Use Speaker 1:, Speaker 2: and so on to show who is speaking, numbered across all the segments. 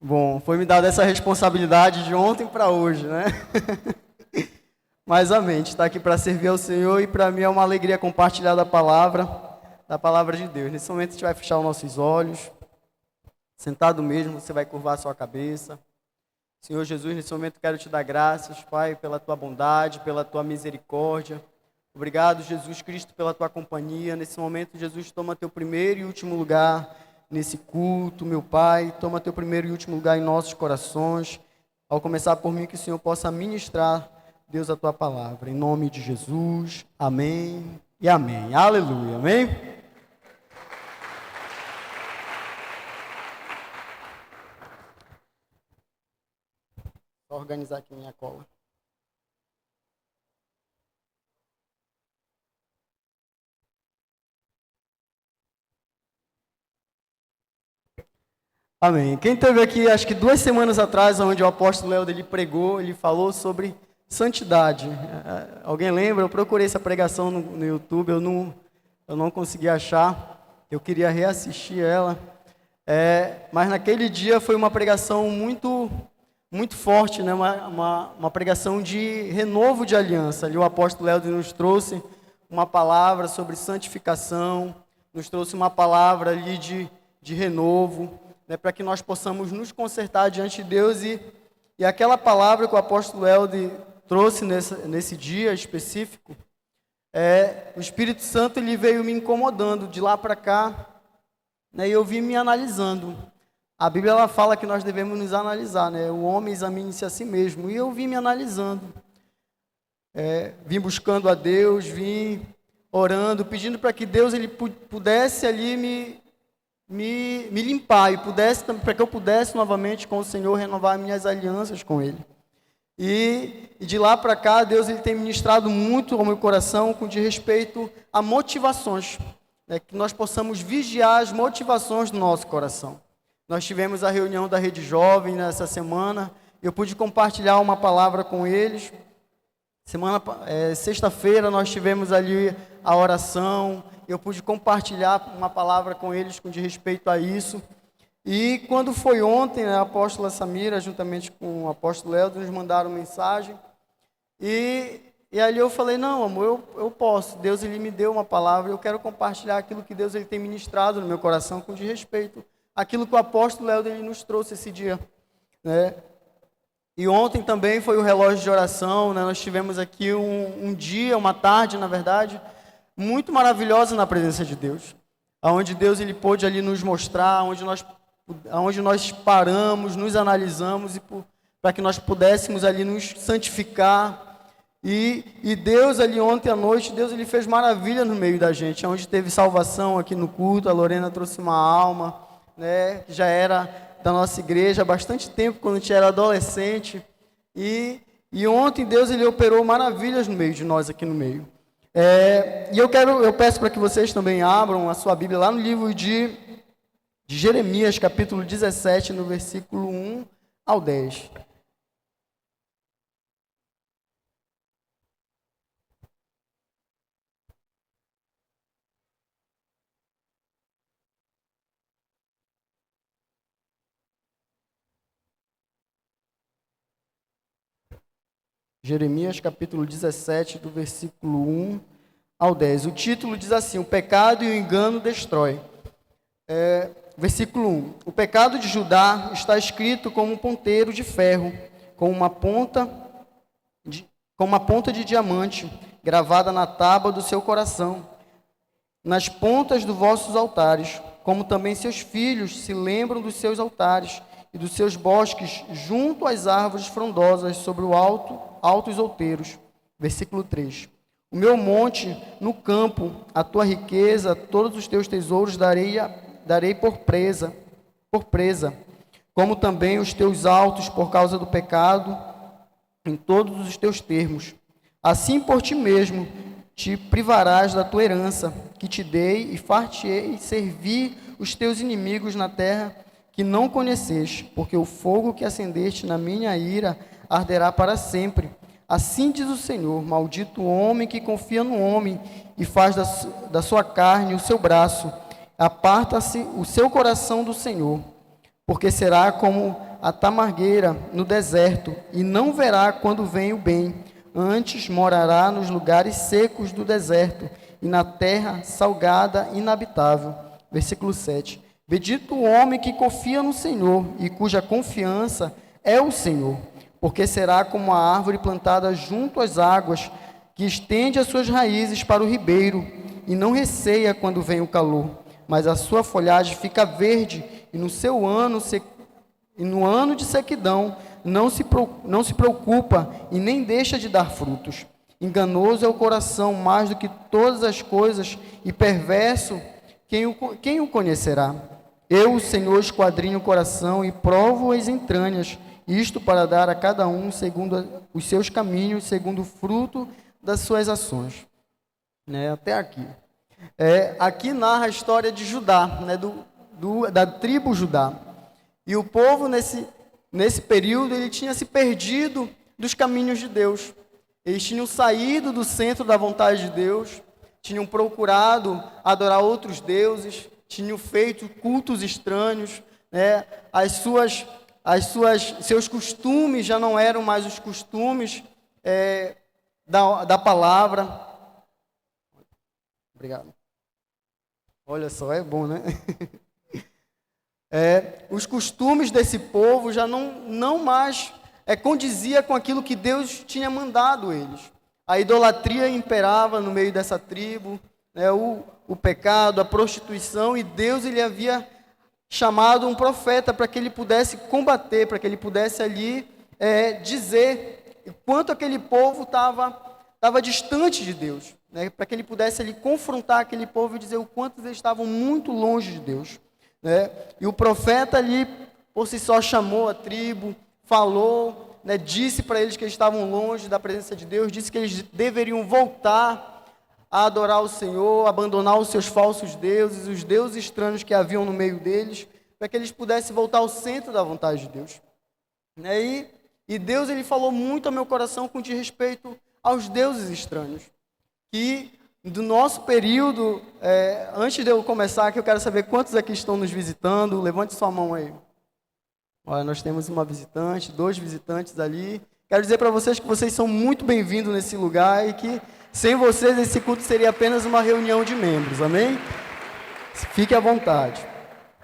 Speaker 1: Bom, foi me dada essa responsabilidade de ontem para hoje, né? Mas amém, a gente está aqui para servir ao Senhor e para mim é uma alegria compartilhar da palavra de Deus. Nesse momento a gente vai fechar os nossos olhos, sentado mesmo, você vai curvar a sua cabeça. Senhor Jesus, nesse momento quero te dar graças, Pai, pela tua bondade, pela tua misericórdia. Obrigado, Jesus Cristo, pela tua companhia. Nesse momento, Jesus, toma teu primeiro e último lugar nesse culto, meu Pai. Toma teu primeiro e último lugar em nossos corações. Ao começar por mim, que o Senhor possa ministrar, Deus, a tua palavra. Em nome de Jesus, amém e amém. Aleluia, amém? Vou organizar aqui minha cola. Amém. Quem esteve aqui, acho que 2 semanas atrás, onde o apóstolo Léo dele pregou, ele falou sobre santidade. Alguém lembra? Eu procurei essa pregação no YouTube, eu não consegui achar. Eu queria reassistir ela. Mas naquele dia foi uma pregação muito forte, né? Uma pregação de renovo de aliança. Ali o apóstolo Léo nos trouxe uma palavra sobre santificação, nos trouxe uma palavra ali de renovo, né, para que nós possamos nos consertar diante de Deus e aquela palavra que o apóstolo Helder trouxe nesse dia específico, o Espírito Santo ele veio me incomodando de lá para cá, né, e eu vim me analisando. A Bíblia ela fala que nós devemos nos analisar, né, o homem examine-se a si mesmo, e eu vim me analisando, vim buscando a Deus, vim orando, pedindo para que Deus ele pudesse ali me limpar e para que eu pudesse novamente com o Senhor renovar minhas alianças com Ele. E de lá para cá, Deus ele tem ministrado muito ao meu coração com de respeito a motivações, né, que nós possamos vigiar as motivações do nosso coração. Nós tivemos a reunião da Rede Jovem nessa semana, eu pude compartilhar uma palavra com eles. Sexta-feira nós tivemos ali a oração, eu pude compartilhar uma palavra com eles com de respeito a isso. E quando foi ontem, a apóstola Samira, juntamente com o apóstolo Helder, nos mandaram mensagem. E ali eu falei, não, amor, eu posso. Deus ele me deu uma palavra, eu quero compartilhar aquilo que Deus ele tem ministrado no meu coração com de respeito àquilo que o apóstolo Helder ele nos trouxe esse dia, né? E ontem também foi o relógio de oração, né? Nós tivemos aqui um dia, uma tarde, na verdade, muito maravilhosa na presença de Deus, aonde Deus ele pôde ali nos mostrar, aonde nós paramos, nos analisamos para que nós pudéssemos ali nos santificar. E Deus ali ontem à noite, Deus ele fez maravilha no meio da gente, onde teve salvação aqui no culto. A Lorena trouxe uma alma, né, que já era da nossa igreja há bastante tempo, quando a gente era adolescente. E ontem Deus ele operou maravilhas no meio de nós aqui no meio. E eu peço para que vocês também abram a sua Bíblia lá no livro de Jeremias, capítulo 17, no versículo 1 ao 10. Jeremias, capítulo 17, do versículo 1 ao 10. O título diz assim: o pecado e o engano destrói. Versículo 1. O pecado de Judá está escrito como um ponteiro de ferro, com uma ponta de diamante, gravada na tábua do seu coração, nas pontas dos vossos altares, como também seus filhos se lembram dos seus altares e dos seus bosques junto às árvores frondosas sobre o altos outeiros. Versículo 3. O meu monte no campo, a tua riqueza, todos os teus tesouros darei por presa, como também os teus altos por causa do pecado, em todos os teus termos. Assim por ti mesmo te privarás da tua herança, que te dei, e far-te-ei servir os teus inimigos na terra que não conheceste, porque o fogo que acendeste na minha ira arderá para sempre. Assim diz o Senhor: maldito o homem que confia no homem e faz da sua carne o seu braço. Aparta-se o seu coração do Senhor, porque será como a tamargueira no deserto, e não verá quando vem o bem. Antes morará nos lugares secos do deserto, e na terra salgada, inabitável. Versículo 7. Bendito o homem que confia no Senhor, e cuja confiança é o Senhor, porque será como a árvore plantada junto às águas, que estende as suas raízes para o ribeiro, e não receia quando vem o calor, mas a sua folhagem fica verde, e no ano de sequidão não se preocupa e nem deixa de dar frutos. Enganoso é o coração mais do que todas as coisas, e perverso, quem o conhecerá? Eu, o Senhor, esquadrinho o coração e provo as entranhas, isto para dar a cada um segundo os seus caminhos, segundo o fruto das suas ações. Até aqui. Aqui narra a história de Judá, da tribo Judá. E o povo, nesse período, ele tinha se perdido dos caminhos de Deus. Eles tinham saído do centro da vontade de Deus, tinham procurado adorar outros deuses, tinham feito cultos estranhos, seus costumes já não eram mais os costumes da palavra. Obrigado. Olha só, é bom, né? Os costumes desse povo já não mais condizia com aquilo que Deus tinha mandado eles. A idolatria imperava no meio dessa tribo, o pecado, a prostituição, e Deus ele havia chamado um profeta para que ele pudesse combater, para que ele pudesse ali dizer quanto aquele povo estava distante de Deus, para que ele pudesse ali confrontar aquele povo e dizer o quanto eles estavam muito longe de Deus. E o profeta ali, por si só, chamou a tribo, falou, disse para eles que eles estavam longe da presença de Deus, disse que eles deveriam voltar a adorar o Senhor, abandonar os seus falsos deuses, os deuses estranhos que haviam no meio deles, para que eles pudessem voltar ao centro da vontade de Deus. E Deus ele falou muito ao meu coração com respeito aos deuses estranhos, que do nosso período, antes de eu começar aqui, eu quero saber quantos aqui estão nos visitando. Levante sua mão aí. Olha, nós temos uma visitante, 2 visitantes ali. Quero dizer para vocês que vocês são muito bem-vindos nesse lugar e que sem vocês esse culto seria apenas uma reunião de membros, amém? Fique à vontade.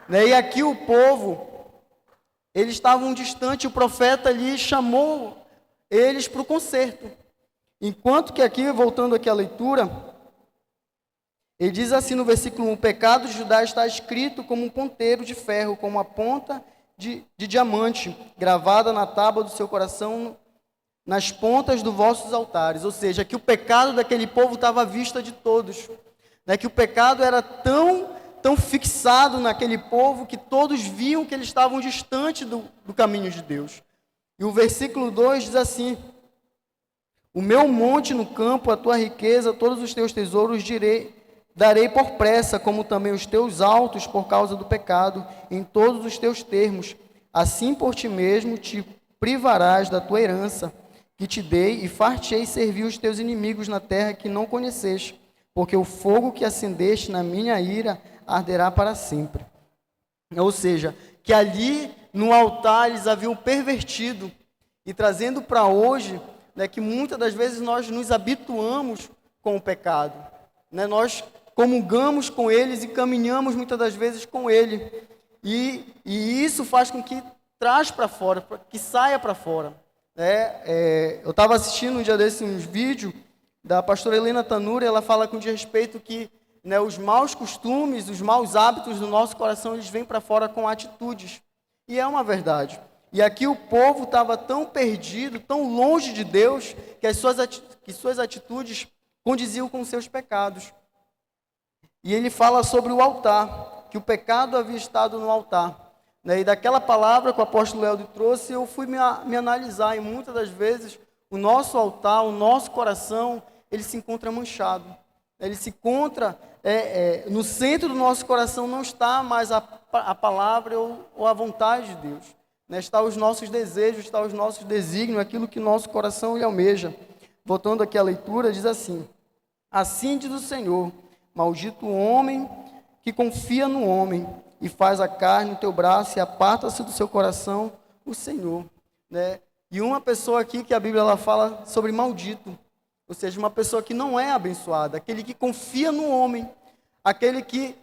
Speaker 1: E aqui o povo, eles estavam distantes, o profeta ali chamou eles para o concerto. Enquanto que aqui, voltando aqui à leitura, ele diz assim no versículo 1, o pecado de Judá está escrito como um ponteiro de ferro, como uma ponta de diamante, gravada na tábua do seu coração, nas pontas dos vossos altares. Ou seja, que o pecado daquele povo estava à vista de todos. Que o pecado era tão fixado naquele povo que todos viam que eles estavam distantes do caminho de Deus. E o versículo 2 diz assim, o meu monte no campo, a tua riqueza, todos os teus tesouros darei por pressa, como também os teus altos por causa do pecado, em todos os teus termos. Assim por ti mesmo te privarás da tua herança, que te dei, e far-te-ei servir os teus inimigos na terra que não conheceste, porque o fogo que acendeste na minha ira arderá para sempre. Ou seja, que ali no altar eles haviam pervertido, e trazendo para hoje, que muitas das vezes nós nos habituamos com o pecado, nós comungamos com eles e caminhamos muitas das vezes com ele, e isso faz com que traz para fora, que saia para fora. Eu estava assistindo um dia desses uns vídeos da pastora Helena Tanuri, ela fala com respeito que os maus costumes, os maus hábitos do nosso coração, eles vêm para fora com atitudes, e é uma verdade. E aqui o povo estava tão perdido, tão longe de Deus, que suas atitudes condiziam com seus pecados. E ele fala sobre o altar, que o pecado havia estado no altar. E daquela palavra que o apóstolo Helder trouxe, eu fui me analisar, e muitas das vezes o nosso altar, o nosso coração, ele se encontra manchado. Ele se encontra, no centro do nosso coração não está mais a palavra ou a vontade de Deus. Está os nossos desejos, está os nossos desígnios, aquilo que nosso coração lhe almeja. Voltando aqui à leitura, diz assim, assim diz o Senhor, maldito o homem que confia no homem, e faz a carne no teu braço, e aparta-se do seu coração o Senhor, né? E uma pessoa aqui que a Bíblia ela fala sobre maldito, ou seja, uma pessoa que não é abençoada, aquele que confia no homem, aquele que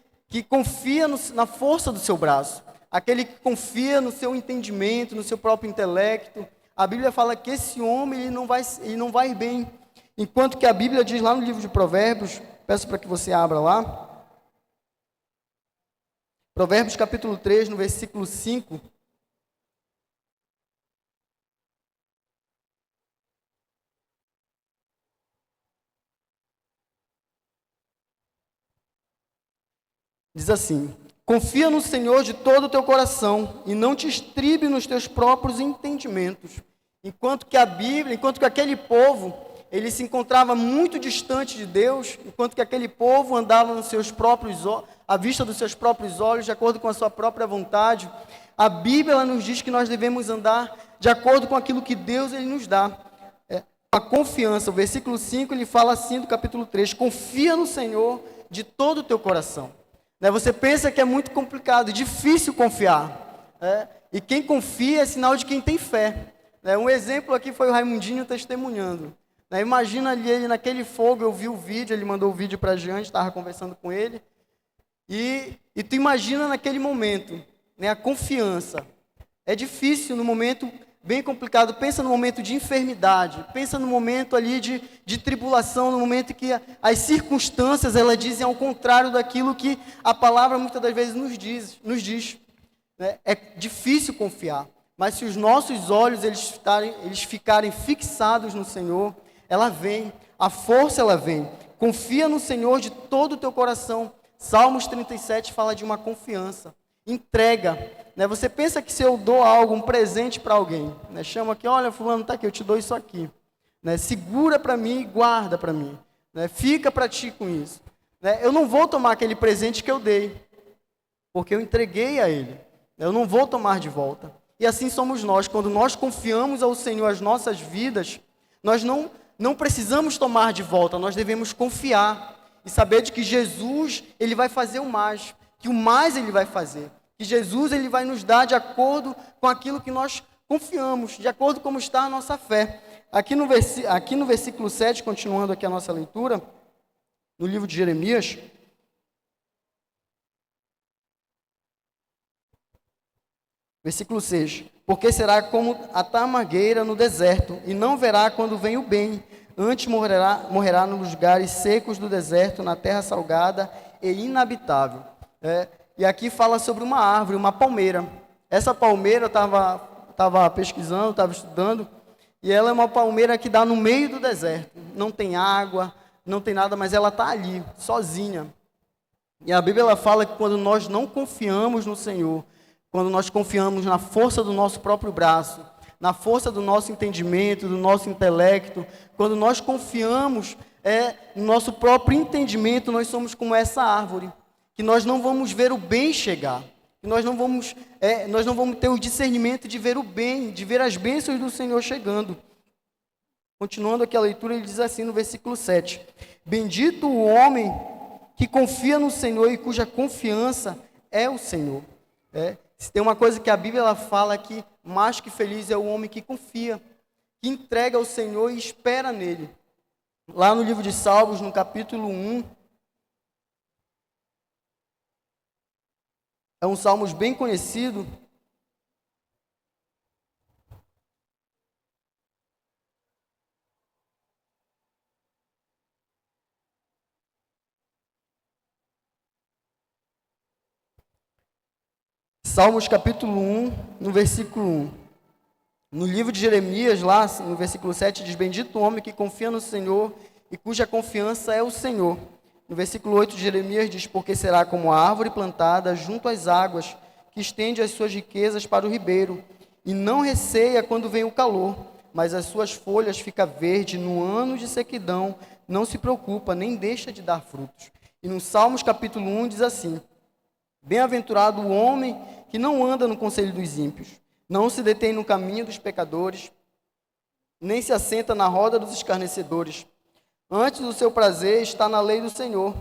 Speaker 1: confia na força do seu braço, aquele que confia no seu entendimento, no seu próprio intelecto. A Bíblia fala que esse homem ele não vai bem. Enquanto que a Bíblia diz lá no livro de Provérbios, peço para que você abra lá, Provérbios capítulo 3, no versículo 5, diz assim: confia no Senhor de todo o teu coração e não te estribe nos teus próprios entendimentos. Enquanto que aquele povo, ele se encontrava muito distante de Deus, enquanto que aquele povo andava à vista dos seus próprios olhos, de acordo com a sua própria vontade, a Bíblia ela nos diz que nós devemos andar de acordo com aquilo que Deus ele nos dá. A confiança, o versículo 5, ele fala assim do capítulo 3, confia no Senhor de todo o teu coração. Você pensa que é muito complicado, difícil confiar. E quem confia é sinal de quem tem fé. Um exemplo aqui foi o Raimundinho testemunhando. Imagina ali ele naquele fogo, eu vi o vídeo, ele mandou o vídeo para a gente, estava conversando com ele. E tu imagina naquele momento, a confiança. É difícil no momento bem complicado, pensa no momento de enfermidade, pensa no momento ali de tribulação, no momento que as circunstâncias, elas dizem ao contrário daquilo que a palavra muitas das vezes nos diz. É difícil confiar, mas se os nossos olhos eles ficarem fixados no Senhor, ela vem, a força ela vem. Confia no Senhor de todo o teu coração. Salmos 37 fala de uma confiança. Entrega. Você pensa que se eu dou algo, um presente para alguém, chama aqui, olha, fulano, está aqui, eu te dou isso aqui. Segura para mim e guarda para mim. Fica para ti com isso. Eu não vou tomar aquele presente que eu dei, porque eu entreguei a ele. Eu não vou tomar de volta. E assim somos nós. Quando nós confiamos ao Senhor as nossas vidas, nós não precisamos tomar de volta, nós devemos confiar e saber de que Jesus, ele vai fazer o mais, que o mais ele vai fazer, que Jesus ele vai nos dar de acordo com aquilo que nós confiamos, de acordo com como está a nossa fé. Aqui no versículo 7, continuando aqui a nossa leitura, no livro de Jeremias, versículo 6, porque será como a tamargueira no deserto, e não verá quando vem o bem, antes morrerá nos lugares secos do deserto, na terra salgada e inabitável. E aqui fala sobre uma árvore, uma palmeira. Essa palmeira eu estava pesquisando, estava estudando, e ela é uma palmeira que dá no meio do deserto. Não tem água, não tem nada, mas ela está ali, sozinha. E a Bíblia ela fala que quando nós não confiamos no Senhor, quando nós confiamos na força do nosso próprio braço, na força do nosso entendimento, do nosso intelecto, quando nós confiamos no nosso próprio entendimento, nós somos como essa árvore, que nós não vamos ver o bem chegar, que nós não vamos ter o discernimento de ver o bem, de ver as bênçãos do Senhor chegando. Continuando aqui a leitura, ele diz assim no versículo 7, bendito o homem que confia no Senhor e cuja confiança é o Senhor. Se tem uma coisa que a Bíblia ela fala que mais que feliz é o homem que confia, que entrega ao Senhor e espera nele. Lá no livro de Salmos, no capítulo 1, é um Salmos bem conhecido. Salmos capítulo 1, no versículo 1. No livro de Jeremias, lá no versículo 7, diz, bendito o homem que confia no Senhor e cuja confiança é o Senhor. No versículo 8 de Jeremias diz, porque será como a árvore plantada junto às águas, que estende as suas riquezas para o ribeiro, e não receia quando vem o calor, mas as suas folhas ficam verdes no ano de sequidão, não se preocupa, nem deixa de dar frutos. E no Salmos capítulo 1 diz assim, bem-aventurado o homem que não anda no conselho dos ímpios, não se detém no caminho dos pecadores, nem se assenta na roda dos escarnecedores. Antes do seu prazer está na lei do Senhor,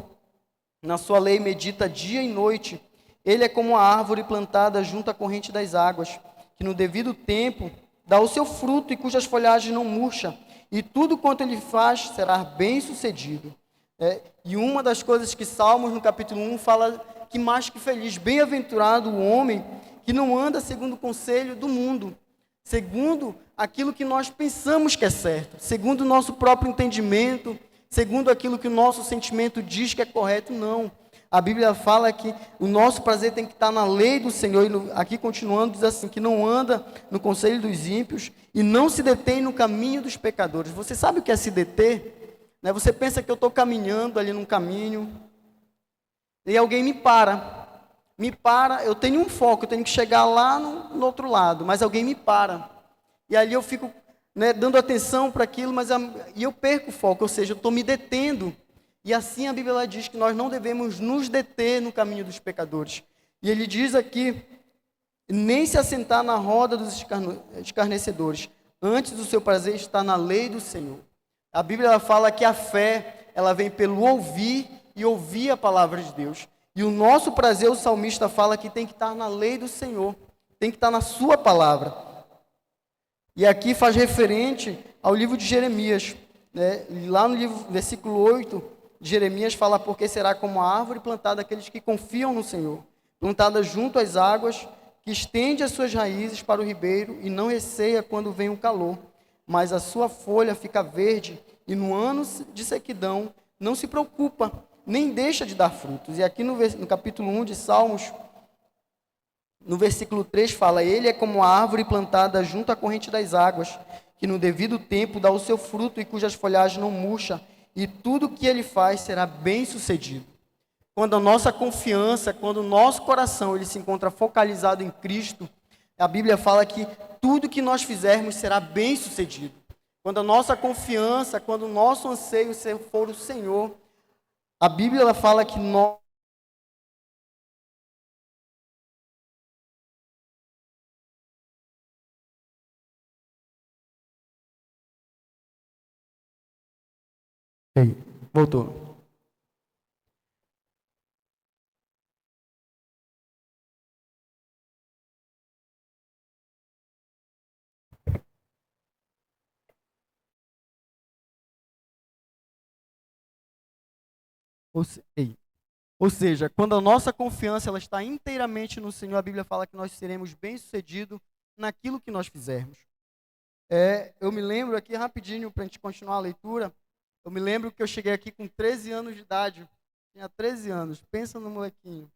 Speaker 1: na sua lei medita dia e noite. Ele é como a árvore plantada junto à corrente das águas, que no devido tempo dá o seu fruto e cujas folhagens não murcha, e tudo quanto ele faz será bem sucedido. E uma das coisas que Salmos, no capítulo 1, fala que mais que feliz, bem-aventurado o homem que não anda segundo o conselho do mundo, segundo aquilo que nós pensamos que é certo, segundo o nosso próprio entendimento, segundo aquilo que o nosso sentimento diz que é correto, não. A Bíblia fala que o nosso prazer tem que estar na lei do Senhor, e aqui continuando, diz assim, que não anda no conselho dos ímpios e não se detém no caminho dos pecadores. Você sabe o que é se deter? Você pensa que eu estou caminhando ali num caminho, e alguém me para, eu tenho um foco, eu tenho que chegar lá no outro lado, mas alguém me para, e ali eu fico dando atenção para aquilo, e eu perco o foco, ou seja, eu estou me detendo. E assim a Bíblia diz que nós não devemos nos deter no caminho dos pecadores. E ele diz aqui, nem se assentar na roda dos escarnecedores, antes do seu prazer está na lei do Senhor. A Bíblia fala que a fé, ela vem pelo ouvir e ouvir a palavra de Deus. E o nosso prazer, o salmista fala que tem que estar na lei do Senhor, tem que estar na sua palavra. E aqui faz referente ao livro de Jeremias, lá no livro, versículo 8, Jeremias fala, porque será como a árvore plantada daqueles que confiam no Senhor, plantada junto às águas, que estende as suas raízes para o ribeiro e não receia quando vem o calor, mas a sua folha fica verde e no ano de sequidão não se preocupa, nem deixa de dar frutos. E aqui no capítulo 1 de Salmos, no versículo 3 fala, ele é como a árvore plantada junto à corrente das águas, que no devido tempo dá o seu fruto e cujas folhagens não murcha, e tudo que ele faz será bem sucedido. Quando a nossa confiança, quando o nosso coração ele se encontra focalizado em Cristo, a Bíblia fala que tudo que nós fizermos será bem sucedido. Quando a nossa confiança, quando o nosso anseio for o Senhor, a Bíblia fala que nós... Ei, voltou. Ou seja, quando a nossa confiança ela está inteiramente no Senhor, a Bíblia fala que nós seremos bem-sucedidos naquilo que nós fizermos. Eu me lembro aqui rapidinho, para a gente continuar a leitura, eu me lembro que eu cheguei aqui com 13 anos de idade, tinha 13 anos, pensa no molequinho,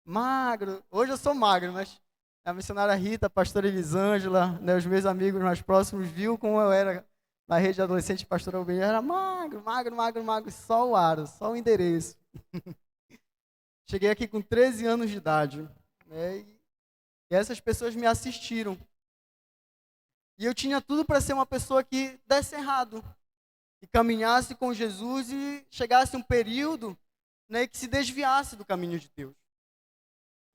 Speaker 1: magro, hoje eu sou magro, mas a missionária Rita, a pastora Elisângela, os meus amigos mais próximos, viu como eu era na rede de adolescente, pastora Albinha, era magro, só o aro, só o endereço. Cheguei aqui com 13 anos de idade, e essas pessoas me assistiram. E eu tinha tudo para ser uma pessoa que desse errado, que caminhasse com Jesus e chegasse um período que se desviasse do caminho de Deus.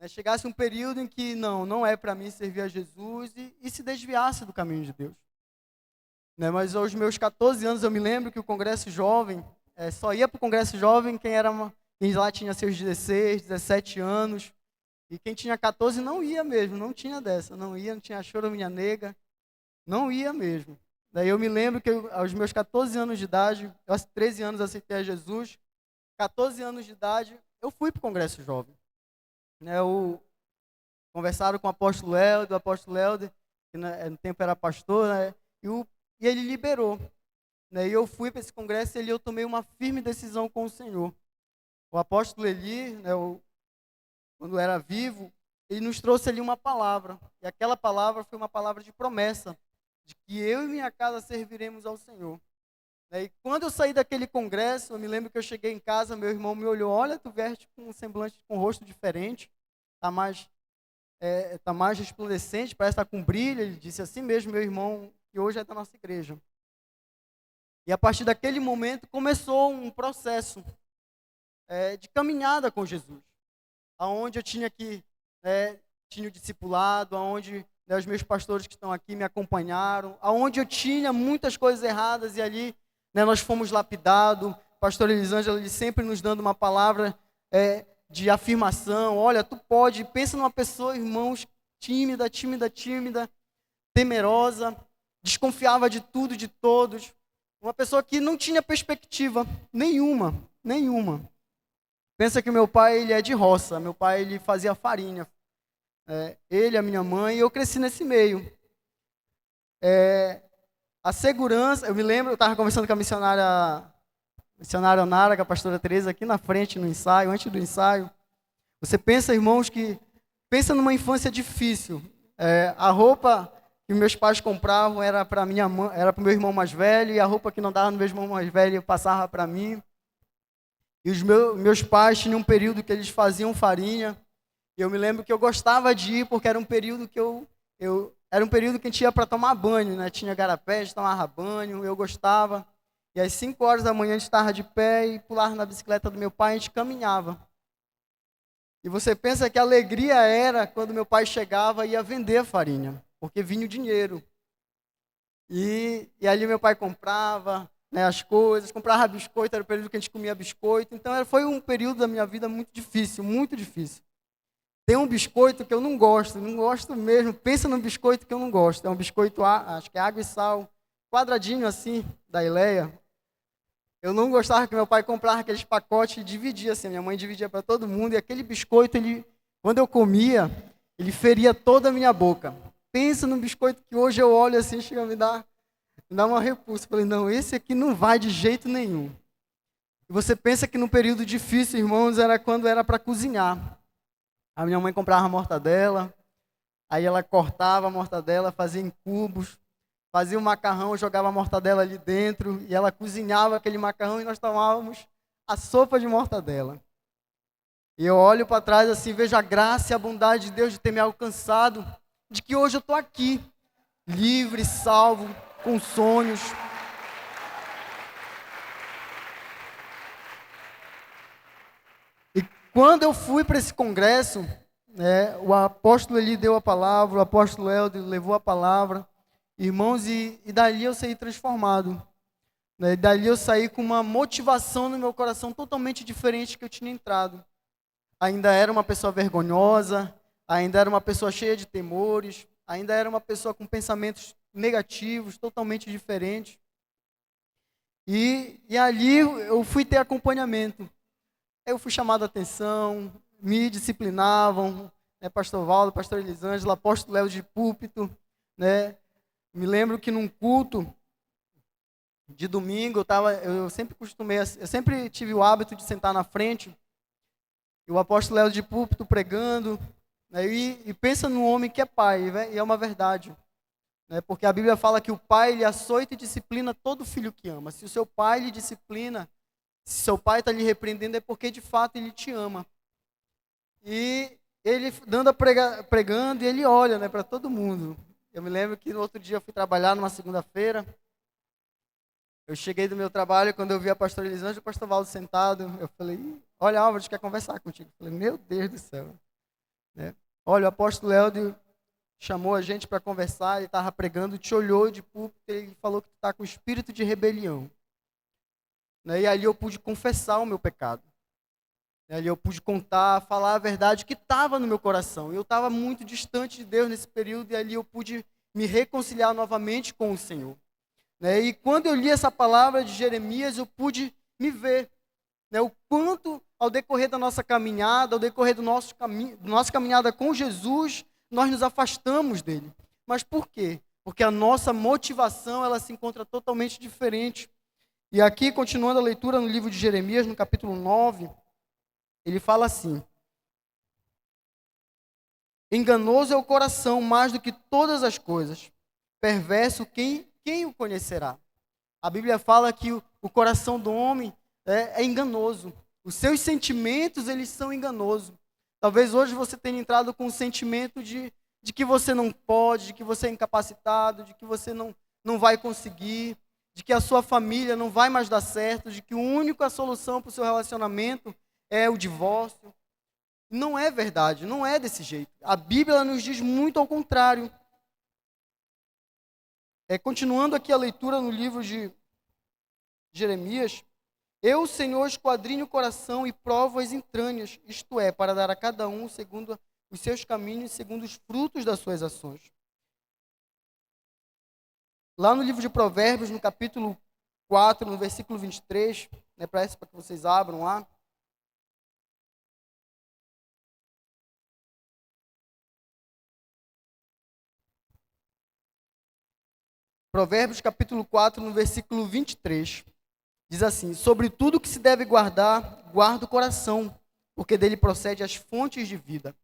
Speaker 1: Chegasse um período em que não é para mim servir a Jesus e se desviasse do caminho de Deus. Mas aos meus 14 anos eu me lembro que o Congresso Jovem, só ia para o Congresso Jovem quem lá tinha seus 16, 17 anos, e quem tinha 14 não ia mesmo, não tinha dessa, não tinha choro minha nega, não ia mesmo. Daí eu me lembro que aos meus 14 anos de idade, aos 13 anos aceitei a Jesus, 14 anos de idade, eu fui para o Congresso Jovem. Conversaram com o apóstolo Helder, que no tempo era pastor, e ele liberou. E eu fui para esse congresso e ali eu tomei uma firme decisão com o Senhor. O apóstolo Eli, quando era vivo, ele nos trouxe ali uma palavra. E aquela palavra foi uma palavra de promessa, de que eu e minha casa serviremos ao Senhor. E quando eu saí daquele congresso, eu me lembro que eu cheguei em casa, meu irmão me olhou, olha, tu veste com um semblante, com um rosto diferente, tá mais resplandecente, parece estar com brilho. Ele disse assim mesmo, meu irmão, que hoje é da nossa igreja. E a partir daquele momento começou um processo de caminhada com Jesus, aonde eu tinha o discipulado, aonde os meus pastores que estão aqui me acompanharam, aonde eu tinha muitas coisas erradas e ali nós fomos lapidados. Pastor Elisângela ele sempre nos dando uma palavra de afirmação. Olha, tu pode, pensa numa pessoa, irmãos, tímida, tímida, tímida, temerosa, desconfiava de tudo, de todos. Uma pessoa que não tinha perspectiva nenhuma, nenhuma. Pensa que meu pai, ele é de roça. Meu pai, ele fazia farinha. Ele, a minha mãe, e eu cresci nesse meio. A segurança, eu me lembro, eu estava conversando com a missionária Nara, com a pastora Teresa, aqui na frente, no ensaio, antes do ensaio. Você pensa, irmãos, pensa numa infância difícil. A roupa que meus pais compravam era para minha mãe, era para o meu irmão mais velho, e a roupa que não dava no meu irmão mais velho eu passava para mim. E os meus pais tinham um período que eles faziam farinha. E eu me lembro que eu gostava de ir, porque era um período que era um período que a gente ia para tomar banho, né? Tinha garapé, a gente tomava banho, eu gostava. E às 5 horas da manhã a gente estava de pé e pulava na bicicleta do meu pai, a gente caminhava. E você pensa que a alegria era quando meu pai chegava e ia vender a farinha, porque vinha o dinheiro. E ali meu pai comprava, né, as coisas, comprava biscoito, era o período que a gente comia biscoito. Então foi um período da minha vida muito difícil, muito difícil. Tem um biscoito que eu não gosto mesmo. Pensa num biscoito que eu não gosto. É um biscoito, acho que é água e sal, quadradinho assim, da Ileia. Eu não gostava que meu pai comprava aqueles pacotes e dividia assim. Minha mãe dividia para todo mundo. E aquele biscoito, quando eu comia, ele feria toda a minha boca. Pensa num biscoito que hoje eu olho assim, chega a me dar uma repulsa. Eu falei, não, esse aqui não vai de jeito nenhum. E você pensa que num período difícil, irmãos, era quando era para cozinhar. A minha mãe comprava mortadela, aí ela cortava a mortadela, fazia em cubos, fazia o macarrão, jogava a mortadela ali dentro, e ela cozinhava aquele macarrão e nós tomávamos a sopa de mortadela. E eu olho para trás assim, vejo a graça e a bondade de Deus de ter me alcançado, de que hoje eu estou aqui, livre, salvo, com sonhos. Quando eu fui para esse congresso, o apóstolo ele deu a palavra, o apóstolo Helder levou a palavra, irmãos, e dali eu saí transformado. Né? Dali eu saí com uma motivação no meu coração totalmente diferente que eu tinha entrado. Ainda era uma pessoa vergonhosa, ainda era uma pessoa cheia de temores, ainda era uma pessoa com pensamentos negativos, totalmente diferentes. E ali eu fui ter acompanhamento. Eu fui chamado a atenção, me disciplinavam, né, pastor Valdo, pastor Elisângela, apóstolo Léo de púlpito, né? Me lembro que num culto de domingo, eu sempre tive o hábito de sentar na frente, e o apóstolo Léo de púlpito pregando, né, e pensa num homem que é pai, né, e é uma verdade, né, porque a Bíblia fala que o pai, ele açoita e disciplina todo filho que ama. Se o seu pai lhe disciplina, se seu pai está lhe repreendendo, é porque de fato ele te ama. E ele pregando, e ele olha, né, para todo mundo. Eu me lembro que no outro dia eu fui trabalhar, numa segunda-feira. Eu cheguei do meu trabalho, quando eu vi a pastora Elisângela e o pastor Valdo sentado, eu falei, olha, Álvaro, a gente quer conversar contigo. Eu falei, meu Deus do céu. Né? Olha, o apóstolo Helder chamou a gente para conversar, ele estava pregando, te olhou de púlpito, ele falou que tu está com espírito de rebelião. E ali eu pude confessar o meu pecado. Ali eu pude contar, falar a verdade que estava no meu coração. Eu estava muito distante de Deus nesse período, e ali eu pude me reconciliar novamente com o Senhor. E quando eu li essa palavra de Jeremias, eu pude me ver. O quanto, ao decorrer da nossa caminhada, ao decorrer da nossa caminhada com Jesus, nós nos afastamos dele. Mas por quê? Porque a nossa motivação, ela se encontra totalmente diferente. E aqui, continuando a leitura no livro de Jeremias, no capítulo 9, ele fala assim: enganoso é o coração mais do que todas as coisas, perverso quem o conhecerá? A Bíblia fala que o coração do homem é enganoso. Os seus sentimentos, eles são enganosos. Talvez hoje você tenha entrado com o sentimento de que você não pode, de que você é incapacitado, de que você não vai conseguir, de que a sua família não vai mais dar certo, de que a única solução para o seu relacionamento é o divórcio. Não é verdade, não é desse jeito. A Bíblia nos diz muito ao contrário. Continuando aqui a leitura no livro de Jeremias, eu, Senhor, esquadrinho o coração e provo as entranhas, isto é, para dar a cada um segundo os seus caminhos segundo os frutos das suas ações. Lá no livro de Provérbios, no capítulo 4, no versículo 23, para que vocês abram lá. Provérbios capítulo 4, no versículo 23. Diz assim: sobre tudo que se deve guardar, guarda o coração, porque dele procede as fontes de vida.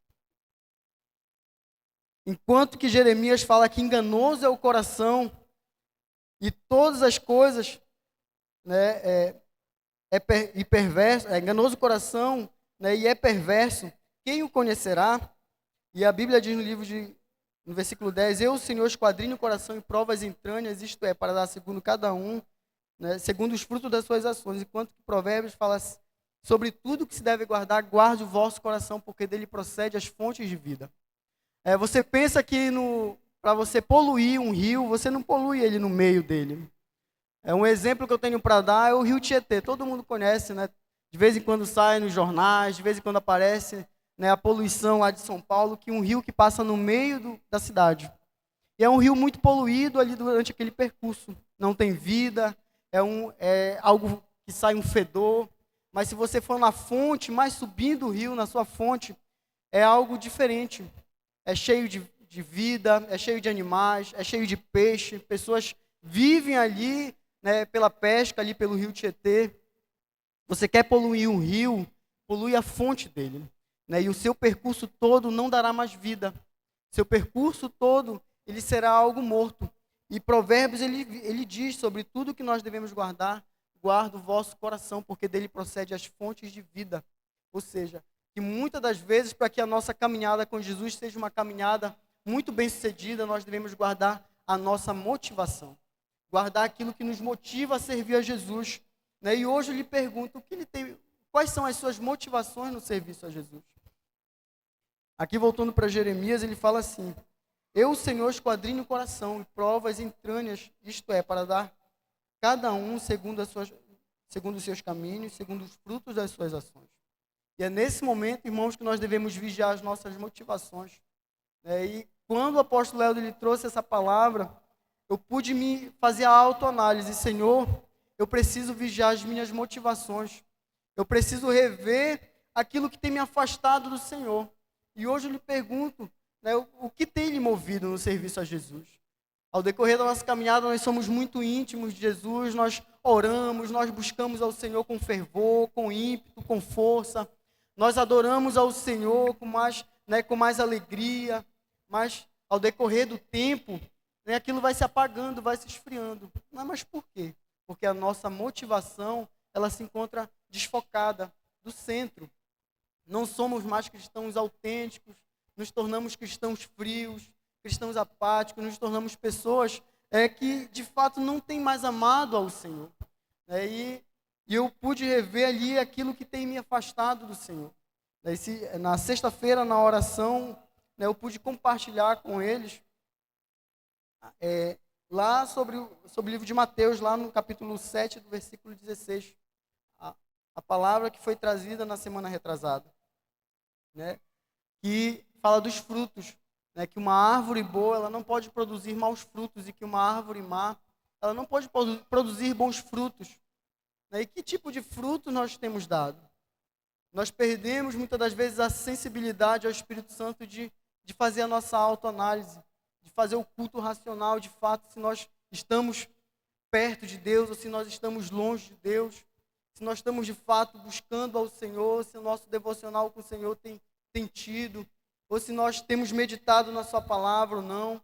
Speaker 1: Enquanto que Jeremias fala que enganoso é o coração e todas as coisas, né, e perverso, é enganoso o coração, né, e é perverso, quem o conhecerá? E a Bíblia diz no versículo 10, eu, o Senhor, esquadrinho o coração e provo as entranhas, isto é, para dar segundo cada um, né, segundo os frutos das suas ações. Enquanto que Provérbios fala sobre tudo que se deve guardar, guarde o vosso coração, porque dele procede as fontes de vida. Você pensa que para você poluir um rio, você não polui ele no meio dele. Um exemplo que eu tenho para dar é o rio Tietê. Todo mundo conhece, né? De vez em quando sai nos jornais, de vez em quando aparece, né, a poluição lá de São Paulo, que um rio que passa no meio da cidade. E é um rio muito poluído ali durante aquele percurso. Não tem vida, é algo que sai um fedor. Mas se você for na fonte, mais subindo o rio, na sua fonte, é algo diferente. É cheio de vida, é cheio de animais, é cheio de peixe. Pessoas vivem ali, né, pela pesca, ali pelo rio Tietê. Você quer poluir um rio, polui a fonte dele. Né, e o seu percurso todo não dará mais vida. Seu percurso todo, ele será algo morto. E Provérbios, ele diz sobre tudo que nós devemos guardar, guarda o vosso coração, porque dele procede as fontes de vida. Ou seja, que muitas das vezes, para que a nossa caminhada com Jesus seja uma caminhada muito bem sucedida, nós devemos guardar a nossa motivação. Guardar aquilo que nos motiva a servir a Jesus. Né? E hoje eu lhe pergunto, quais são as suas motivações no serviço a Jesus? Aqui voltando para Jeremias, ele fala assim: eu, o Senhor, esquadrinho o coração e provo as entranhas, isto é, para dar cada um segundo os seus caminhos, segundo os frutos das suas ações. E é nesse momento, irmãos, que nós devemos vigiar as nossas motivações. E quando o apóstolo Helder ele trouxe essa palavra, eu pude me fazer a autoanálise. Senhor, eu preciso vigiar as minhas motivações. Eu preciso rever aquilo que tem me afastado do Senhor. E hoje eu lhe pergunto, né, o que tem lhe movido no serviço a Jesus? Ao decorrer da nossa caminhada, nós somos muito íntimos de Jesus, nós oramos, nós buscamos ao Senhor com fervor, com ímpeto, com força. Nós adoramos ao Senhor com mais alegria, mas ao decorrer do tempo, né, aquilo vai se apagando, vai se esfriando. Mas por quê? Porque a nossa motivação, ela se encontra desfocada do centro. Não somos mais cristãos autênticos, nos tornamos cristãos frios, cristãos apáticos, nos tornamos pessoas que de fato não têm mais amado ao Senhor. E eu pude rever ali aquilo que tem me afastado do Senhor. Na sexta-feira, na oração, né, eu pude compartilhar com eles lá sobre o livro de Mateus, lá no capítulo 7, do versículo 16. A palavra que foi trazida na semana retrasada, né, que fala dos frutos, né, que uma árvore boa ela não pode produzir maus frutos e que uma árvore má ela não pode produzir bons frutos. E que tipo de fruto nós temos dado? Nós perdemos muitas das vezes a sensibilidade ao Espírito Santo de fazer a nossa autoanálise, de fazer o culto racional, de fato, se nós estamos perto de Deus ou se nós estamos longe de Deus, se nós estamos de fato buscando ao Senhor, se o nosso devocional com o Senhor tem tido, ou se nós temos meditado na sua palavra ou não,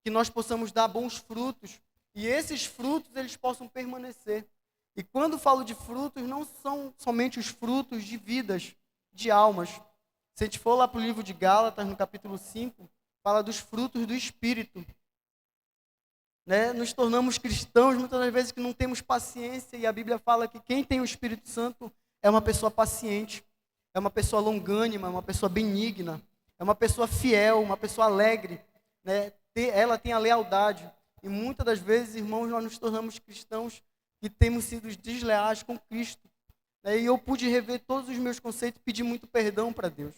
Speaker 1: que nós possamos dar bons frutos e esses frutos eles possam permanecer. E quando falo de frutos, não são somente os frutos de vidas, de almas. Se a gente for lá para o livro de Gálatas, no capítulo 5, fala dos frutos do Espírito. Né? Nos tornamos cristãos, muitas das vezes, que não temos paciência, e a Bíblia fala que quem tem o Espírito Santo é uma pessoa paciente, é uma pessoa longânima, é uma pessoa benigna, é uma pessoa fiel, uma pessoa alegre. Né? Ela tem a lealdade. E muitas das vezes, irmãos, nós nos tornamos cristãos que temos sido desleais com Cristo. E eu pude rever todos os meus conceitos e pedir muito perdão para Deus.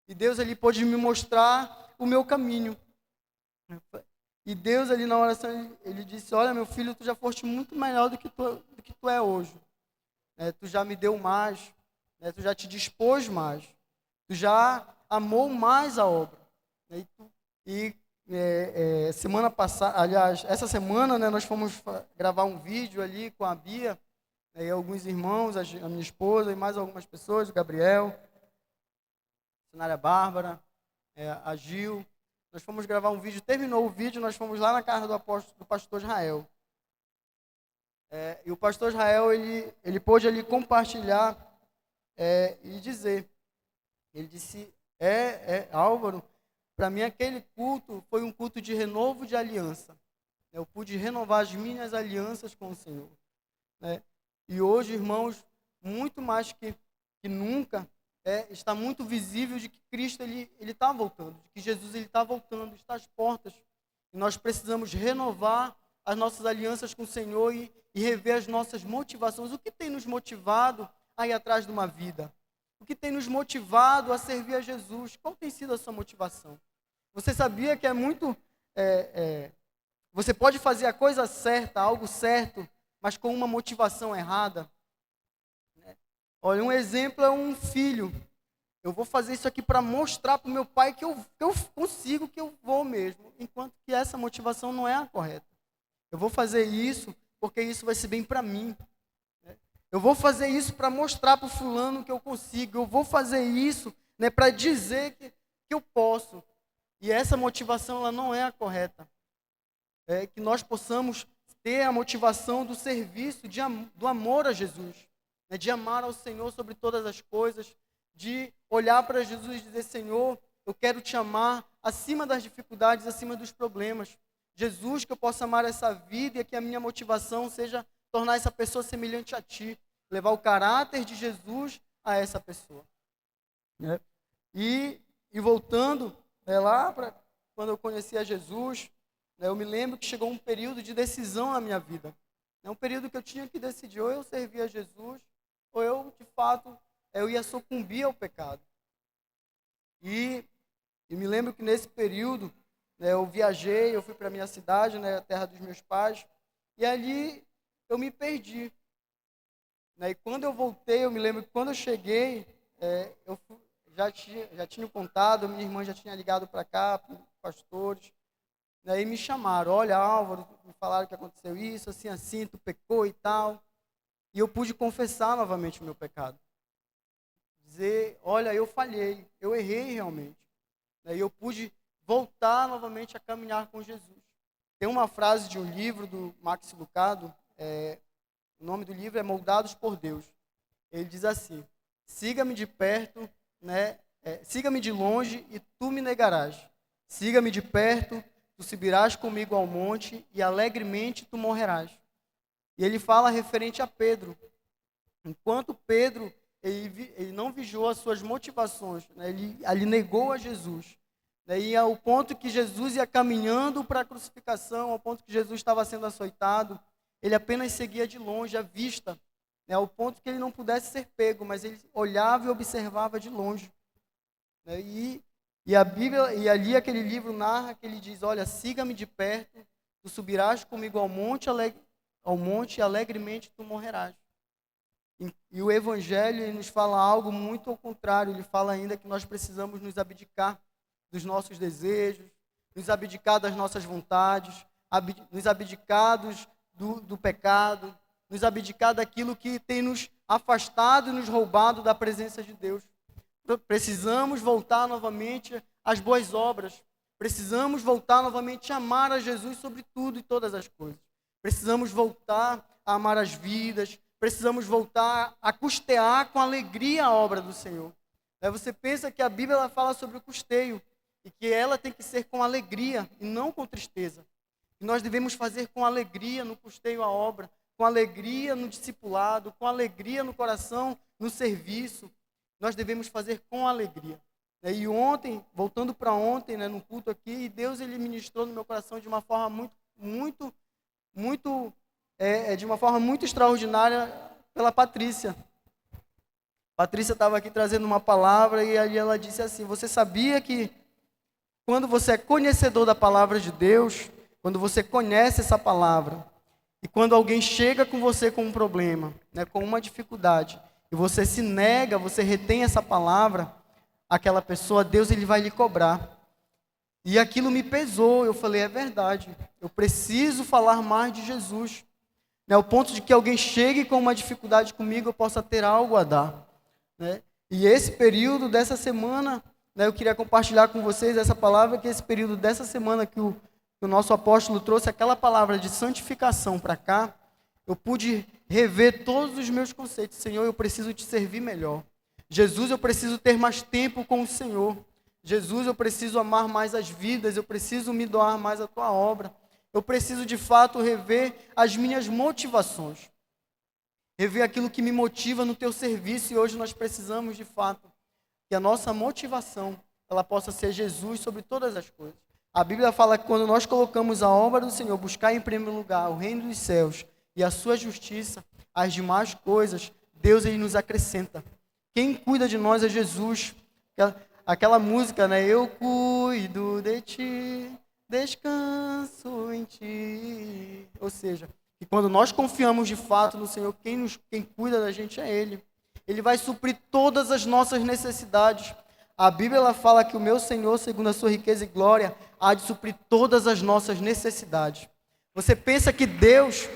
Speaker 1: E Deus ali pôde me mostrar o meu caminho. E Deus ali na oração, ele disse, olha meu filho, tu já foste muito melhor do que tu é hoje. Tu já me deu mais, tu já te dispôs mais, tu já amou mais a obra. Semana passada, aliás, essa semana, nós fomos gravar um vídeo ali com a Bia, e alguns irmãos, a minha esposa e mais algumas pessoas, o Gabriel, a Cenária Bárbara, a Gil. Nós fomos gravar um vídeo, terminou o vídeo, nós fomos lá na casa do pastor Israel. E o pastor Israel, ele pôde ali compartilhar e dizer, ele disse, Álvaro, para mim aquele culto foi um culto de renovo de aliança. Eu pude renovar as minhas alianças com o Senhor. E hoje, irmãos, muito mais que nunca, está muito visível de que Cristo ele está voltando, de que Jesus ele está voltando, está às portas. E nós precisamos renovar as nossas alianças com o Senhor e rever as nossas motivações. O que tem nos motivado a ir atrás de uma vida? O que tem nos motivado a servir a Jesus? Qual tem sido a sua motivação? Você sabia que é muito... você pode fazer a coisa certa, algo certo, mas com uma motivação errada. Olha, um exemplo é um filho. Eu vou fazer isso aqui para mostrar para o meu pai que eu consigo, que eu vou mesmo. Enquanto que essa motivação não é a correta. Eu vou fazer isso porque isso vai ser bem para mim. Eu vou fazer isso para mostrar para o fulano que eu consigo. Eu vou fazer isso para dizer que eu posso. E essa motivação ela não é a correta. Que nós possamos ter a motivação do serviço, do amor a Jesus. De amar ao Senhor sobre todas as coisas. De olhar para Jesus e dizer, Senhor, eu quero te amar acima das dificuldades, acima dos problemas. Jesus, que eu possa amar essa vida e que a minha motivação seja tornar essa pessoa semelhante a ti, levar o caráter de Jesus a essa pessoa. E voltando lá para quando eu conheci a Jesus, eu me lembro que chegou um período de decisão na minha vida. Um período que eu tinha que decidir, ou eu servia a Jesus, ou eu, de fato, eu ia sucumbir ao pecado. E me lembro que nesse período, eu viajei, eu fui para a minha cidade, a terra dos meus pais, e ali eu me perdi. E quando eu voltei, eu me lembro que quando eu cheguei, eu já tinha contado, minha irmã já tinha ligado para cá, para os pastores, e me chamaram, olha Álvaro, me falaram que aconteceu isso, assim, tu pecou e tal. E eu pude confessar novamente o meu pecado. Dizer, olha, eu falhei, eu errei realmente. E eu pude voltar novamente a caminhar com Jesus. Tem uma frase de um livro do Max Lucado, o nome do livro é Moldados por Deus. Ele diz assim, siga-me de perto, siga-me de longe e tu me negarás. Siga-me de perto, tu subirás comigo ao monte e alegremente tu morrerás. E ele fala referente a Pedro. Enquanto Pedro, ele não vigiou as suas motivações, ele negou a Jesus. E ao ponto que Jesus ia caminhando para a crucificação, ao ponto que Jesus estava sendo açoitado, ele apenas seguia de longe, à vista, ao ponto que ele não pudesse ser pego, mas ele olhava e observava de longe. E a Bíblia, e ali aquele livro narra que ele diz, olha, siga-me de perto, tu subirás comigo ao monte e alegremente tu morrerás. E o Evangelho ele nos fala algo muito ao contrário, ele fala ainda que nós precisamos nos abdicar dos nossos desejos, nos abdicar das nossas vontades, nos abdicar do pecado, nos abdicar daquilo que tem nos afastado e nos roubado da presença de Deus. Precisamos voltar novamente às boas obras, precisamos voltar novamente a amar a Jesus sobre tudo e todas as coisas. Precisamos voltar a amar as vidas, precisamos voltar a custear com alegria a obra do Senhor. Você pensa que a Bíblia ela fala sobre o custeio, e que ela tem que ser com alegria e não com tristeza. E nós devemos fazer com alegria no custeio à obra, com alegria no discipulado, com alegria no coração, no serviço. Nós devemos fazer com alegria. E ontem, voltando para ontem, no culto aqui, Deus ele ministrou no meu coração de uma forma de uma forma muito extraordinária pela Patrícia. Patrícia estava aqui trazendo uma palavra e ali ela disse assim: você sabia que quando você é conhecedor da palavra de Deus, quando você conhece essa palavra, e quando alguém chega com você com um problema, né, com uma dificuldade, e você se nega, você retém essa palavra, aquela pessoa, Deus ele vai lhe cobrar. E aquilo me pesou, eu falei, é verdade, eu preciso falar mais de Jesus. Né, ao ponto de que alguém chegue com uma dificuldade comigo, eu possa ter algo a dar. Né? E esse período dessa semana, né, eu queria compartilhar com vocês essa palavra, que esse período dessa semana que o nosso apóstolo trouxe aquela palavra de santificação para cá, eu pude rever todos os meus conceitos. Senhor, eu preciso te servir melhor. Jesus, eu preciso ter mais tempo com o Senhor. Jesus, eu preciso amar mais as vidas, eu preciso me doar mais à tua obra. Eu preciso de fato rever as minhas motivações. Rever aquilo que me motiva no teu serviço, e hoje nós precisamos de fato que a nossa motivação ela possa ser Jesus sobre todas as coisas. A Bíblia fala que quando nós colocamos a obra do Senhor, buscar em primeiro lugar o reino dos céus e a sua justiça, as demais coisas, Deus ele nos acrescenta. Quem cuida de nós é Jesus. Aquela música, né? Eu cuido de ti, descanso em ti. Ou seja, que quando nós confiamos de fato no Senhor, quem cuida da gente é Ele. Ele vai suprir todas as nossas necessidades. A Bíblia ela fala que o meu Senhor, segundo a sua riqueza e glória, há de suprir todas as nossas necessidades. Você pensa que Deus...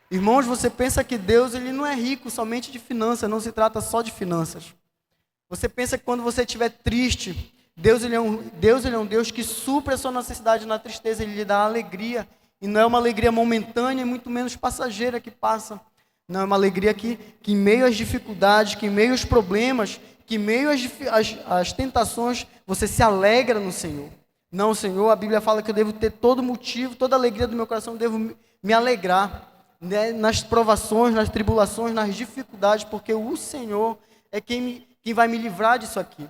Speaker 1: Irmãos, você pensa que Deus ele não é rico somente de finanças, não se trata só de finanças. Você pensa que quando você estiver triste, Deus ele é um Deus que supre a sua necessidade na tristeza, Ele lhe dá alegria. E não é uma alegria momentânea, muito menos passageira que passa. Não, é uma alegria que em meio às dificuldades, que em meio aos problemas, que em meio às tentações, você se alegra no Senhor. Não, Senhor, a Bíblia fala que eu devo ter todo motivo, toda alegria do meu coração, eu devo me alegrar. Né, nas provações, nas tribulações, nas dificuldades, porque o Senhor é quem vai me livrar disso aqui.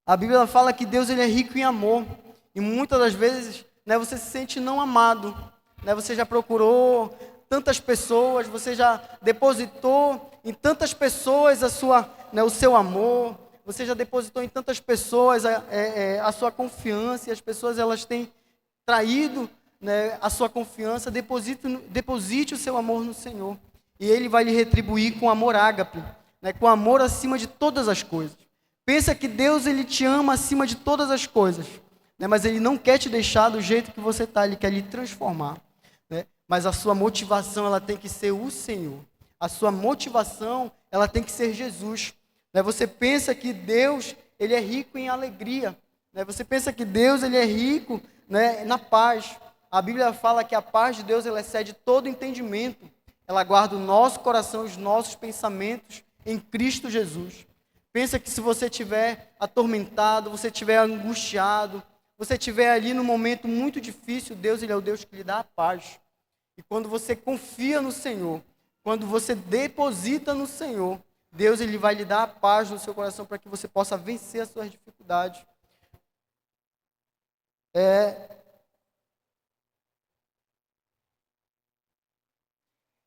Speaker 1: A Bíblia fala que Deus ele é rico em amor, e muitas das vezes, né, você se sente não amado, né, você já procurou tantas pessoas, você já depositou em tantas pessoas o seu amor, você já depositou em tantas pessoas a sua confiança, e as pessoas elas têm traído, né, a sua confiança. Deposite o seu amor no Senhor, e Ele vai lhe retribuir com amor ágape, né, com amor acima de todas as coisas. Pensa que Deus ele te ama acima de todas as coisas, né, mas Ele não quer te deixar do jeito que você está, Ele quer lhe transformar, né, mas a sua motivação ela tem que ser o Senhor, a sua motivação ela tem que ser Jesus, né. Você pensa que Deus ele é rico em alegria, né, você pensa que Deus ele é rico, né, na paz. A Bíblia fala que a paz de Deus ela excede todo entendimento. Ela guarda o nosso coração, os nossos pensamentos em Cristo Jesus. Pensa que se você estiver atormentado, você estiver angustiado, você estiver ali num momento muito difícil, Deus ele é o Deus que lhe dá a paz. E quando você confia no Senhor, quando você deposita no Senhor, Deus ele vai lhe dar a paz no seu coração para que você possa vencer as suas dificuldades.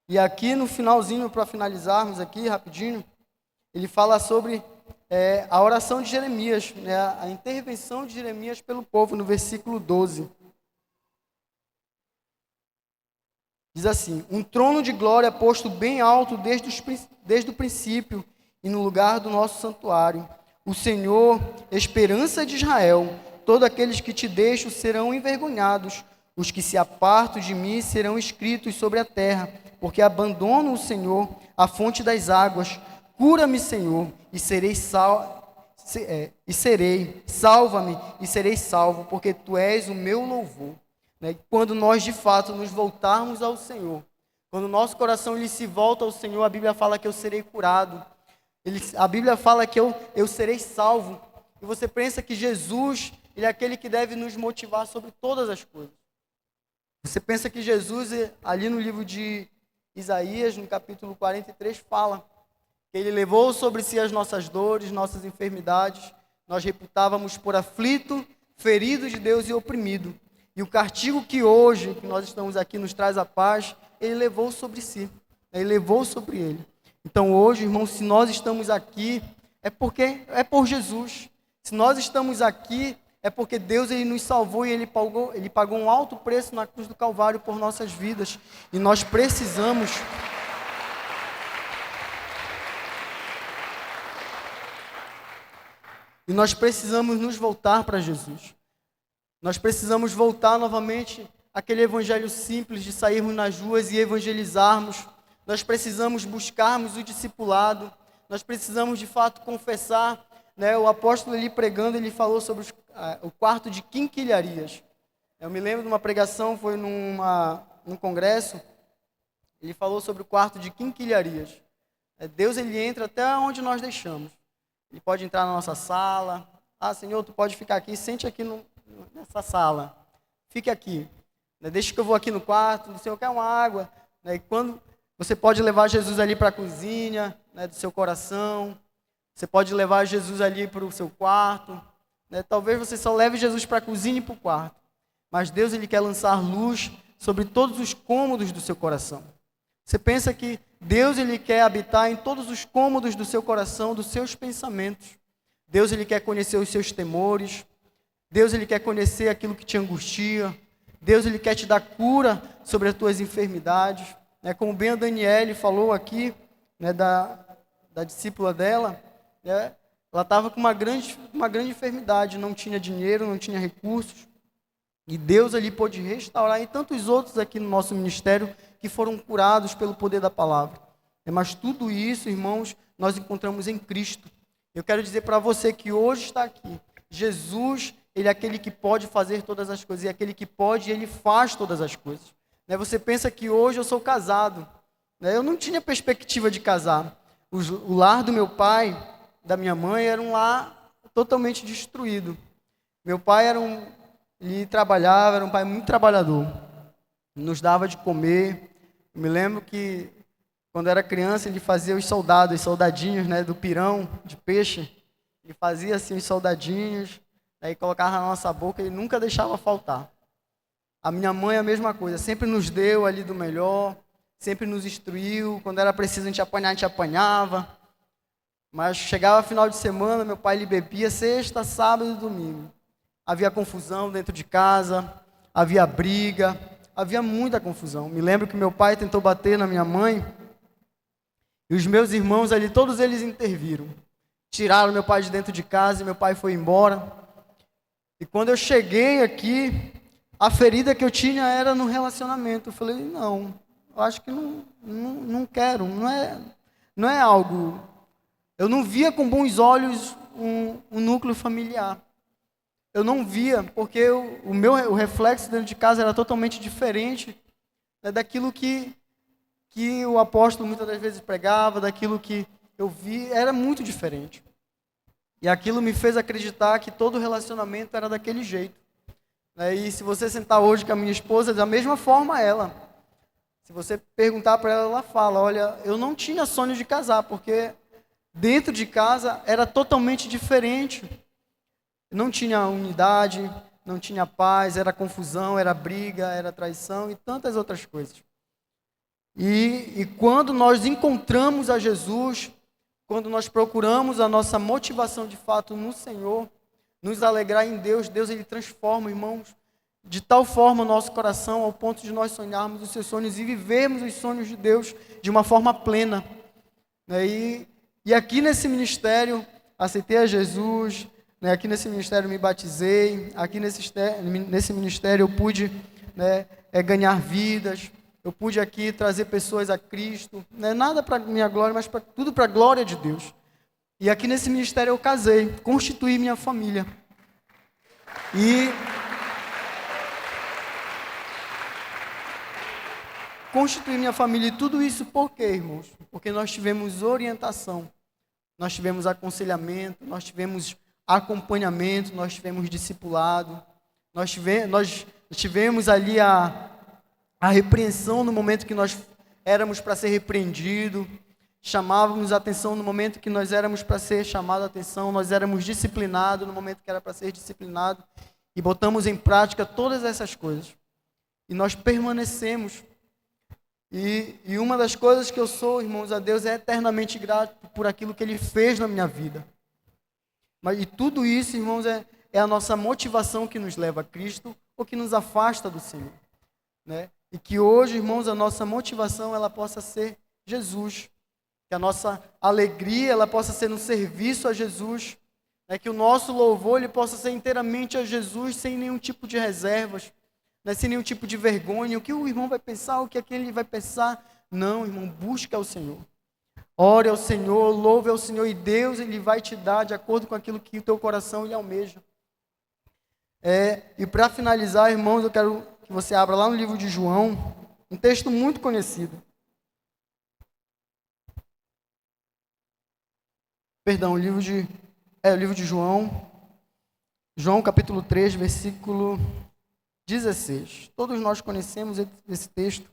Speaker 1: E aqui no finalzinho, para finalizarmos aqui rapidinho, ele fala sobre a oração de Jeremias, né, a intervenção de Jeremias pelo povo, no versículo 12. Diz assim: um trono de glória posto bem alto desde o princípio e no lugar do nosso santuário. O Senhor, esperança de Israel, todos aqueles que te deixam serão envergonhados, os que se apartam de mim serão escritos sobre a terra, porque abandono o Senhor, a fonte das águas. Cura-me, Senhor, e serei salva-me e serei salvo, porque tu és o meu louvor. Né? Quando nós de fato nos voltarmos ao Senhor, quando o nosso coração ele se volta ao Senhor, a Bíblia fala que eu serei curado. A Bíblia fala que eu serei salvo. E você pensa que Jesus ele é aquele que deve nos motivar sobre todas as coisas. Você pensa que Jesus, ali no livro de Isaías, no capítulo 43, fala que Ele levou sobre si as nossas dores, nossas enfermidades. Nós reputávamos por aflito, ferido de Deus e oprimido. E o castigo que hoje, que nós estamos aqui, nos traz a paz, ele levou sobre si. Ele levou sobre ele. Então hoje, irmãos, se nós estamos aqui, é porque é por Jesus. Se nós estamos aqui, é porque Deus ele nos salvou e ele pagou um alto preço na cruz do Calvário por nossas vidas. E nós precisamos... E nós precisamos nos voltar para Jesus. Nós precisamos voltar novamente àquele evangelho simples de sairmos nas ruas e evangelizarmos. Nós precisamos buscarmos o discipulado. Nós precisamos, de fato, confessar. Né? O apóstolo ali pregando, ele falou sobre o quarto de quinquilharias. Eu me lembro de uma pregação, foi num congresso, ele falou sobre o quarto de quinquilharias. Deus, ele entra até onde nós deixamos. Ele pode entrar na nossa sala. Ah, Senhor, tu pode ficar aqui, sente aqui nessa sala. Fique aqui. Deixa que eu vou aqui no quarto, o Senhor quer uma água. E quando você pode levar Jesus ali para a cozinha, do seu coração. Você pode levar Jesus ali para o seu quarto. Talvez você só leve Jesus para a cozinha e para o quarto. Mas Deus, ele quer lançar luz sobre todos os cômodos do seu coração. Você pensa que Deus, ele quer habitar em todos os cômodos do seu coração, dos seus pensamentos. Deus, ele quer conhecer os seus temores. Deus, ele quer conhecer aquilo que te angustia. Deus, ele quer te dar cura sobre as tuas enfermidades. Como bem a Daniele falou aqui, da discípula dela, ela estava com uma grande enfermidade, não tinha dinheiro, não tinha recursos. E Deus ali pôde restaurar, e tantos outros aqui no nosso ministério que foram curados pelo poder da palavra. Mas tudo isso, irmãos, nós encontramos em Cristo. Eu quero dizer para você que hoje está aqui, Jesus, ele é aquele que pode fazer todas as coisas, e aquele que pode, ele faz todas as coisas. Você pensa que hoje eu sou casado, eu não tinha perspectiva de casar. O lar do meu pai, da minha mãe, era um lar totalmente destruído. Meu pai ele trabalhava, era um pai muito trabalhador, nos dava de comer. Eu me lembro que, quando era criança, ele fazia os soldadinhos, do pirão de peixe. Ele fazia assim os soldadinhos, aí colocava na nossa boca e nunca deixava faltar. A minha mãe, a mesma coisa, sempre nos deu ali do melhor, sempre nos instruiu. Quando era preciso a gente apanhava. Mas chegava final de semana, meu pai ele bebia sexta, sábado e domingo. Havia confusão dentro de casa, havia briga, havia muita confusão. Me lembro que meu pai tentou bater na minha mãe, e os meus irmãos ali, todos eles interviram. Tiraram meu pai de dentro de casa e meu pai foi embora. E quando eu cheguei aqui, a ferida que eu tinha era no relacionamento. Eu falei, não, eu acho que não quero, não é algo... Eu não via com bons olhos um núcleo familiar. Eu não via, porque o reflexo dentro de casa era totalmente diferente daquilo que o apóstolo muitas das vezes pregava, daquilo que eu vi, era muito diferente. E aquilo me fez acreditar que todo relacionamento era daquele jeito. E se você sentar hoje com a minha esposa, da mesma forma ela. Se você perguntar para ela, ela fala, olha, eu não tinha sonho de casar, porque dentro de casa era totalmente diferente. Não tinha unidade, não tinha paz, era confusão, era briga, era traição e tantas outras coisas. E quando nós encontramos a Jesus, quando nós procuramos a nossa motivação de fato no Senhor, nos alegrar em Deus, Deus ele transforma, irmãos, de tal forma o nosso coração ao ponto de nós sonharmos os seus sonhos e vivermos os sonhos de Deus de uma forma plena. E aqui nesse ministério, aceitei a Jesus, aqui nesse ministério me batizei, aqui nesse ministério eu pude ganhar vidas, eu pude aqui trazer pessoas a Cristo, nada para minha glória, mas tudo para a glória de Deus. E aqui nesse ministério eu casei, constituí minha família. E constituir minha família, e tudo isso por quê, irmãos? Porque nós tivemos orientação, nós tivemos aconselhamento, nós tivemos acompanhamento, nós tivemos discipulado, nós tivemos ali a repreensão no momento que nós éramos para ser repreendidos, chamávamos a atenção no momento que nós éramos para ser chamado a atenção, nós éramos disciplinados no momento que era para ser disciplinado. e botamos em prática todas essas coisas. E nós permanecemos. E uma das coisas que eu sou, irmãos, a Deus é eternamente grato por aquilo que Ele fez na minha vida. E tudo isso, irmãos, é a nossa motivação que nos leva a Cristo ou que nos afasta do Senhor, né? E que hoje, irmãos, a nossa motivação ela possa ser Jesus. Que a nossa alegria ela possa ser no serviço a Jesus. Né? Que o nosso louvor ele possa ser inteiramente a Jesus, sem nenhum tipo de reservas, né? Sem nenhum tipo de vergonha. O que o irmão vai pensar, o que aquele vai pensar. Não, irmão, busca ao Senhor. Ore ao Senhor, louve ao Senhor e Deus ele vai te dar de acordo com aquilo que o teu coração ele almeja. E para finalizar, irmãos, eu quero que você abra lá no livro de João, um texto muito conhecido. Perdão, o livro de João. João capítulo 3, versículo 16. Todos nós conhecemos esse texto.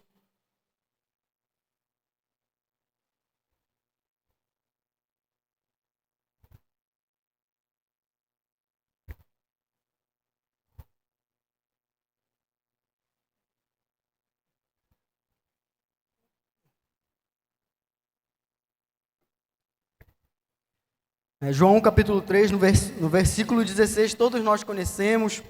Speaker 1: João capítulo 3, no versículo 16, todos nós conhecemos.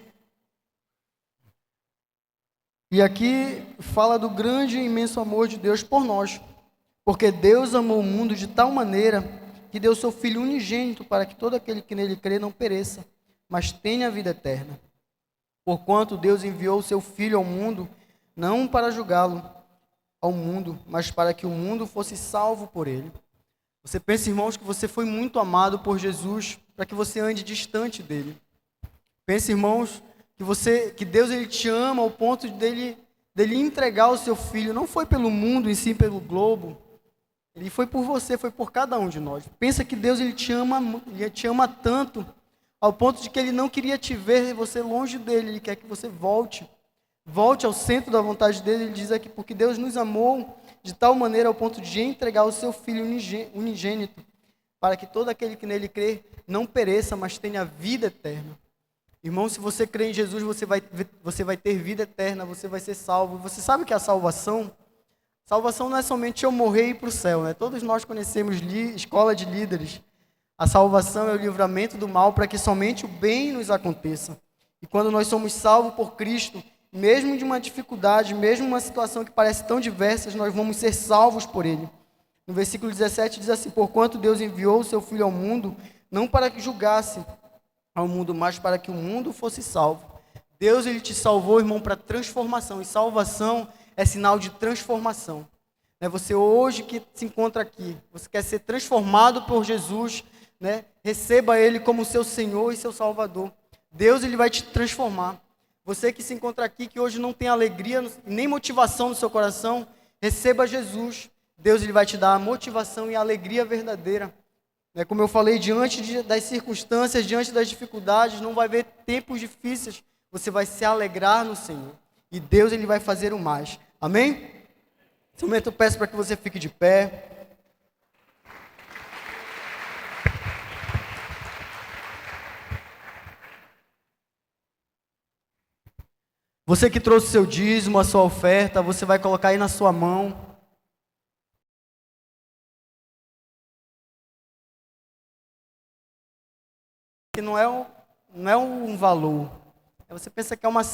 Speaker 1: E aqui fala do grande e imenso amor de Deus por nós. Porque Deus amou o mundo de tal maneira que deu seu Filho unigênito para que todo aquele que nele crê não pereça, mas tenha a vida eterna. Porquanto Deus enviou o seu Filho ao mundo, não para julgá-lo ao mundo, mas para que o mundo fosse salvo por ele. Você pensa, irmãos, que você foi muito amado por Jesus para que você ande distante dele. Pensa, irmãos, que Deus ele te ama ao ponto dele entregar o seu Filho. Não foi pelo mundo em si, pelo globo. Ele foi por você, foi por cada um de nós. Pensa que Deus ele te ama tanto ao ponto de que ele não queria te ver você longe dele. Ele quer que você volte ao centro da vontade dele. Ele diz aqui, porque Deus nos amou de tal maneira ao ponto de entregar o seu Filho unigênito, para que todo aquele que nele crê não pereça, mas tenha vida eterna. Irmão, se você crê em Jesus, você vai ter vida eterna, você vai ser salvo. Você sabe que a salvação não é somente eu morrer e ir para o céu, né? Todos nós conhecemos escola de líderes. A salvação é o livramento do mal para que somente o bem nos aconteça. E quando nós somos salvos por Cristo, mesmo de uma dificuldade, mesmo uma situação que parece tão diversa, nós vamos ser salvos por Ele. No versículo 17 diz assim, porquanto Deus enviou o seu Filho ao mundo, não para que julgasse ao mundo, mas para que o mundo fosse salvo. Deus ele te salvou, irmão, para transformação. E salvação é sinal de transformação. Né? Você hoje que se encontra aqui, você quer ser transformado por Jesus, né? Receba Ele como seu Senhor e seu Salvador. Deus ele vai te transformar. Você que se encontra aqui, que hoje não tem alegria, nem motivação no seu coração, receba Jesus. Deus ele vai te dar a motivação e a alegria verdadeira. Como eu falei, diante das circunstâncias, diante das dificuldades, não vai haver tempos difíceis. Você vai se alegrar no Senhor. E Deus ele vai fazer o mais. Amém? Nesse momento eu peço para que você fique de pé. Você que trouxe seu dízimo, a sua oferta, você vai colocar aí na sua mão. Que não é um valor. Você pensa que é uma